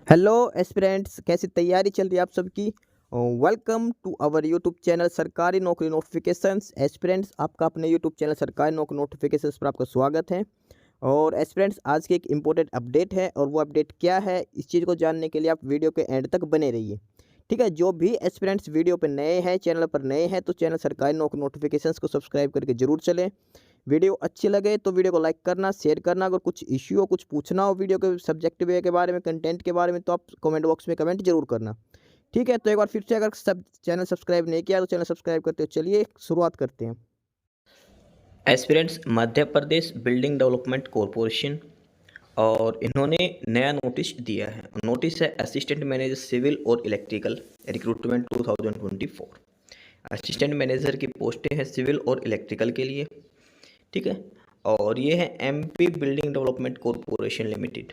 Hello aspirants, कैसी तैयारी चल रही है आप सबकी। Welcome to our YouTube channel सरकारी नौकरी नोटिफिकेशंस। एस्पिरेंट्स, आपका अपने यूट्यूब चैनल सरकारी नौकरी नोटिफिकेशंस पर आपका स्वागत है। और एस्पिरेंट्स, आज की एक इम्पोर्टेंट अपडेट है और वो अपडेट क्या है, इस चीज़ को जानने के लिए आप वीडियो के एंड तक बने रहिए। ठीक है, जो भी एस्पिरेंट्स वीडियो पर नए हैं, चैनल पर नए हैं, तो चैनल सरकारी नौकरी नोटिफिकेशंस को सब्सक्राइब करके जरूर चलें। वीडियो अच्छी लगे तो वीडियो को लाइक करना, शेयर करना। अगर कुछ इश्यू हो, कुछ पूछना हो वीडियो के सब्जेक्ट वे के बारे में, कंटेंट के बारे में, तो आप कमेंट बॉक्स में कमेंट जरूर करना। ठीक है, तो एक बार फिर से, अगर सब चैनल सब्सक्राइब नहीं किया तो चैनल सब्सक्राइब करते हो। चलिए शुरुआत करते हैं। एस्पिरेंट्स मध्य प्रदेश बिल्डिंग डेवलपमेंट कॉरपोरेशन और इन्होंने नया नोटिस दिया है। नोटिस है असिस्टेंट मैनेजर सिविल और इलेक्ट्रिकल रिक्रूटमेंट 2024। असिस्टेंट मैनेजर की पोस्टें हैं सिविल और इलेक्ट्रिकल के लिए। ठीक है, और ये है MP building development corporation limited.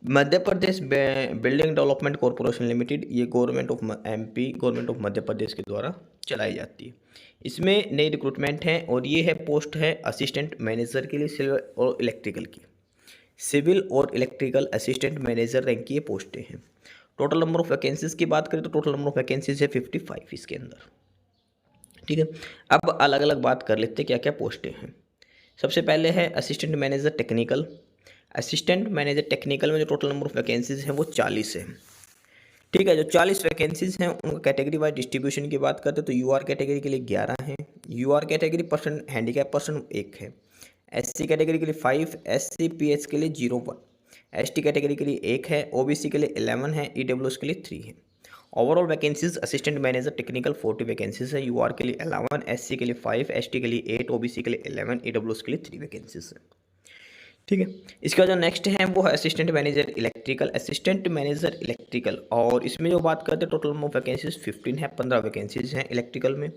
Madhya Pradesh building development corporation limited ये government of MP government of Madhya Pradesh के द्वारा चलाई जाती है। इसमें नई रिक्रूटमेंट है और ये है पोस्ट है असिस्टेंट मैनेजर के लिए सिविल और इलेक्ट्रिकल की। सिविल और इलेक्ट्रिकल असिस्टेंट मैनेजर रैंक की ये पोस्टें हैं। टोटल नंबर ऑफ वैकेंसीज की बात करें तो टोटल नंबर ऑफ वैकेंसीज है 55 इसके अंदर। ठीक है, अब अलग अलग बात कर लेते हैं क्या क्या पोस्टें हैं। सबसे पहले है assistant manager technical. Assistant manager technical में जो टोटल नंबर ऑफ वैकेंसीज हैं वो 40 है। ठीक है, जो 40 वैकेंसीज हैं उनका कैटेगरी वाइज डिस्ट्रीब्यूशन की बात करते हैं तो यूआर कैटेगरी के लिए 11 हैं। UR category person handicap person 1 है। एससी कैटेगरी के लिए 5, एससी पीएच के लिए 0, 1, एसटी कैटेगरी के लिए 1 है, ओबीसी के लिए 11 है, ईडब्ल्यूएस के लिए 3 है। Overall vacancies assistant manager technical 40 vacancies है। यूआर के लिए 11, एससी के लिए 5, एसटी के लिए 8, ओबीसी के लिए 11, ईडब्ल्यूएस के लिए 3 वैकेंसीज है। ठीक है, इसका जो नेक्स्ट है वो है assistant manager electrical. Assistant manager electrical और इसमें जो बात करते हैं टोटल नंबर ऑफ वैकेंसीज 15 है, 15 वैकेंसीज हैं इलेक्ट्रिकल में।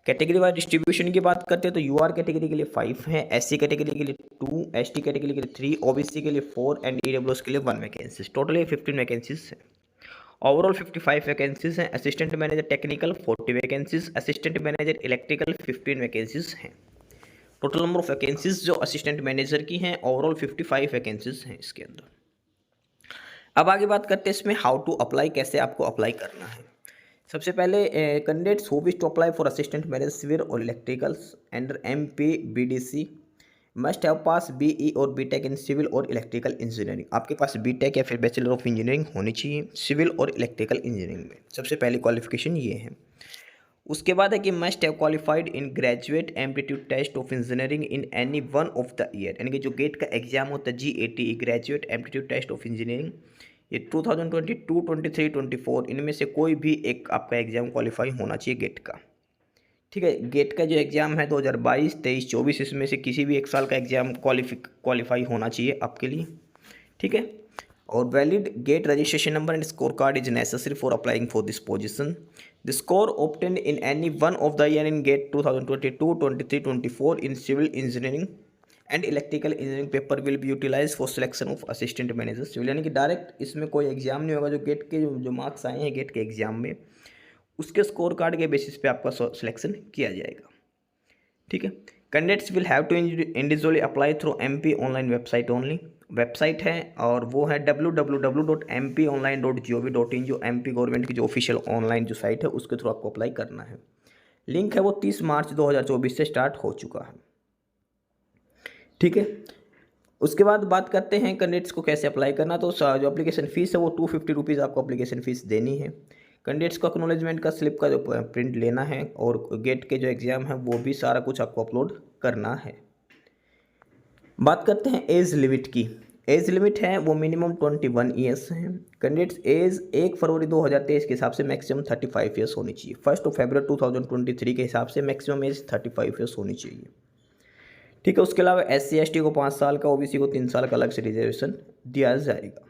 कैटेगरी वाइज डिस्ट्रीब्यूशन की बात करते हैं तो यूआर कैटेगरी के लिए 5 है, एससी कैटेगरी के लिए 2, एसटी कैटेगरी के लिए 3, ओबीसी के लिए 4 एंड ईडब्ल्यूएस के लिए 1 वैकेंसीज। टोटल ये 15 वैकेंसीज है। ओवरऑल 55 वैकेंसीज हैं। Assistant manager technical 40 vacancies, assistant manager electrical 15 vacancies हैं। टोटल नंबर ऑफ वैकेंसीज जो असिस्टेंट मैनेजर की हैं ओवरऑल 55 वैकेंसीज हैं इसके अंदर। अब आगे बात करते हैं इसमें हाउ टू अप्लाई, कैसे आपको अप्लाई करना है। सबसे पहले candidates who wish to apply for assistant manager civil और electricals under MP BDC must have pass BE और बीटेक इन सिविल और इलेक्ट्रिकल इंजीनियरिंग। आपके पास बीटेक या फिर बैचलर ऑफ इंजीनियरिंग होनी चाहिए सिविल और इलेक्ट्रिकल इंजीनियरिंग में। सबसे पहली क्वालिफिकेशन ये है। उसके बाद है कि must have qualified in graduate aptitude test of engineering in any one of the year. यानी कि जो गेट का एग्जाम होता है GATE graduate aptitude test of engineering, ये 2022, 23, 24 इनमें से कोई भी एक आपका एग्जाम क्वालिफाई होना चाहिए गेट का। ठीक है, गेट का जो एग्ज़ाम है 2022, 23, 24 इसमें से किसी भी एक साल का एग्ज़ाम क्वालिफाई होना चाहिए आपके लिए। ठीक है, और valid GATE registration number and score card is necessary for applying for this position. The score obtained in any one of the year in GATE 2022, 23, 24 in civil engineering and electrical engineering paper will be utilize for selection of assistant manager civil. यानी कि direct इसमें कोई exam नहीं होगा। जो gate के जो marks आए हैं गेट के एग्जाम में, उसके स्कोर कार्ड के बेसिस पे आपका सिलेक्शन किया जाएगा। ठीक है, candidates will have to individually apply through MP online website only. Website है और वो है www.mponline.gov.in, जो एमपी गवर्नमेंट की जो ऑफिशियल ऑनलाइन जो साइट है उसके थ्रू आपको अप्लाई करना है। लिंक है वो 30 मार्च 2024 से स्टार्ट हो चुका है। ठीक है, उसके बाद बात करते हैं कैंडिडेट्स को कैसे अप्लाई करना। तो जो एप्लीकेशन फ़ीस है वो 250 रुपीज़ आपको एप्लीकेशन फ़ीस देनी है। कैंडिडेट्स को एक्नॉलेजमेंट का स्लिप का जो प्रिंट लेना है और गेट के जो एग्ज़ाम है वो भी सारा कुछ आपको अपलोड करना है। बात करते हैं एज लिमिट की। एज लिमिट है वो मिनिमम 21 ईयर्स है। कैंडिडेट्स एज 1 फरवरी 2023 के हिसाब से मैक्सिमम 35 ईयर्स होनी चाहिए। 1 फरवरी 2023 के हिसाब से मैक्सिमम एज 35 ईयर्स होनी चाहिए। ठीक है, उसके अलावा SC ST को 5 साल का, OBC को 3 साल का अलग से रिजर्वेशन दिया जाएगा।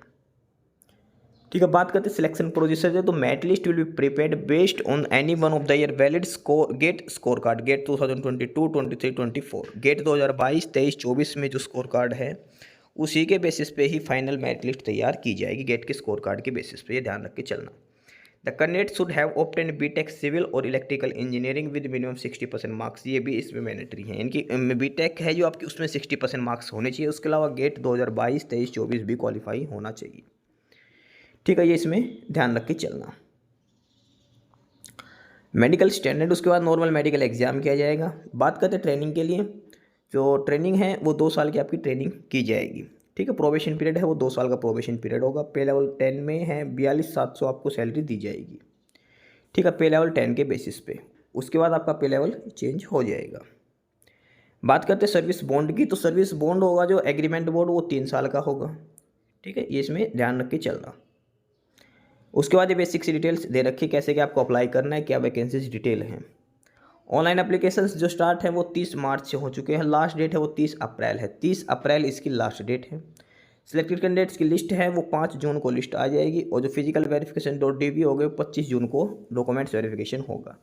ठीक है, बात करते हैं सिलेक्शन प्रोसीजर है। तो merit list will be prepared based on any one of the year valid GATE score card. GATE 2022, 23, 24, GATE 2022, 23, 24 में जो स्कोर कार्ड है उसी के बेसिस पे ही फाइनल मेरिट लिस्ट तैयार की जाएगी। गेट के स्कोर कार्ड के बेसिस पे, ये ध्यान रख के चलना। The candidate should have obtain BTech civil और electrical engineering with minimum 60% marks. ये भी इसमें मैंडेटरी है। इनकी बीटेक है जो आपकी, उसमें 60% मार्क्स होने चाहिए। उसके अलावा गेट 2022, 23, 24 भी क्वालिफाई होना चाहिए। ठीक है, ये इसमें ध्यान रख के चलना। मेडिकल स्टैंडर्ड, उसके बाद नॉर्मल मेडिकल एग्जाम किया जाएगा। बात करते हैं ट्रेनिंग के लिए, जो ट्रेनिंग है वो 2 साल की आपकी ट्रेनिंग की जाएगी। ठीक है, प्रोबेशन पीरियड है वो 2 साल का प्रोबेशन पीरियड होगा। पे लेवल 10 में है 42,700 आपको सैलरी दी जाएगी। ठीक है, पे लेवल 10 के बेसिस पे। उसके बाद आपका पे लेवल चेंज हो जाएगा। बात करते हैं सर्विस बॉन्ड की, तो सर्विस बॉन्ड होगा जो एग्रीमेंट बॉन्ड वो 3 साल का होगा। ठीक है, ये इसमें ध्यान रख के चलना। उसके बाद ये बेसिक सी डिटेल्स दे रखी कैसे कि आपको अप्लाई करना है, क्या वैकेंसीज डिटेल हैं। ऑनलाइन एप्लीकेशंस जो स्टार्ट है वो 30 मार्च से हो चुके हैं। लास्ट डेट है वो 30 अप्रैल है। 30 अप्रैल इसकी लास्ट डेट है। सिलेक्टेड कैंडिडेट्स की लिस्ट है वो 5 जून को लिस्ट आ जाएगी, और जो फिजिकल वेरिफिकेशन .dv हो गए 25 जून को डॉक्यूमेंट्स वेरिफिकेशन होगा।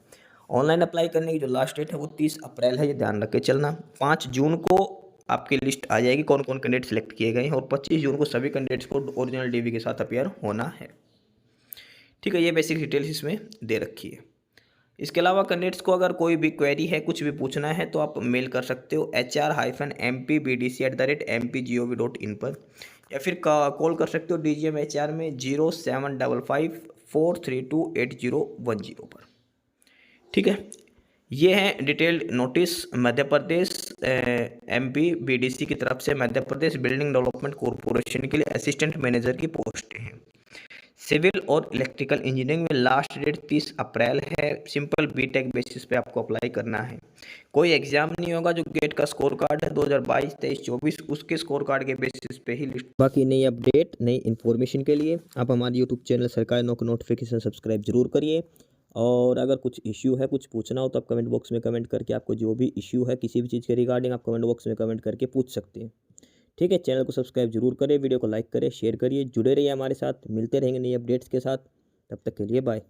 ऑनलाइन अप्लाई करने की जो लास्ट डेट है वो 30 अप्रैल है, ये ध्यान रख के चलना। 5 जून को आपकी लिस्ट आ जाएगी कौन कौन कैंडिडेट सेलेक्ट किए गए हैं, और 25 जून को सभी कैंडिडेट्स को ओरिजिनल DV के साथ अपीयर होना है। ठीक है, ये बेसिक डिटेल्स इसमें दे रखी है। इसके अलावा कैंडिडेट्स को अगर कोई भी क्वेरी है, कुछ भी पूछना है, तो आप मेल कर सकते हो hr-mpbdc@mpgov.in पर, या फिर कॉल कर सकते हो DGM-HR में 0755-432-8010 पर। ठीक है, ये है detailed notice Madhya Pradesh MPBDC की तरफ से। Madhya Pradesh building development corporation के लिए असिस्टेंट मैनेजर की पोस्ट है। सिविल और इलेक्ट्रिकल इंजीनियरिंग में लास्ट डेट 30 अप्रैल है। सिंपल बीटेक बेसिस पे आपको अप्लाई करना है। कोई एग्जाम नहीं होगा। जो गेट का स्कोर कार्ड है 2022, 23, 24 उसके स्कोर कार्ड के बेसिस पे ही लिस्ट। बाकी नई अपडेट, नई इन्फॉर्मेशन के लिए आप हमारे यूट्यूब चैनल सरकारी नौकरी नोटिफिकेशन सब्सक्राइब जरूर करिए। और अगर कुछ इश्यू है, कुछ पूछना हो, तो आप कमेंट बॉक्स में कमेंट करके आपको जो भी इश्यू है किसी भी चीज़ के रिगार्डिंग आप कमेंट बॉक्स में कमेंट करके पूछ सकते हैं। ठीक है, चैनल को सब्सक्राइब जरूर करें, वीडियो को लाइक करें, शेयर करिए, जुड़े रहिए हमारे साथ। मिलते रहेंगे नई अपडेट्स के साथ, तब तक के लिए बाय।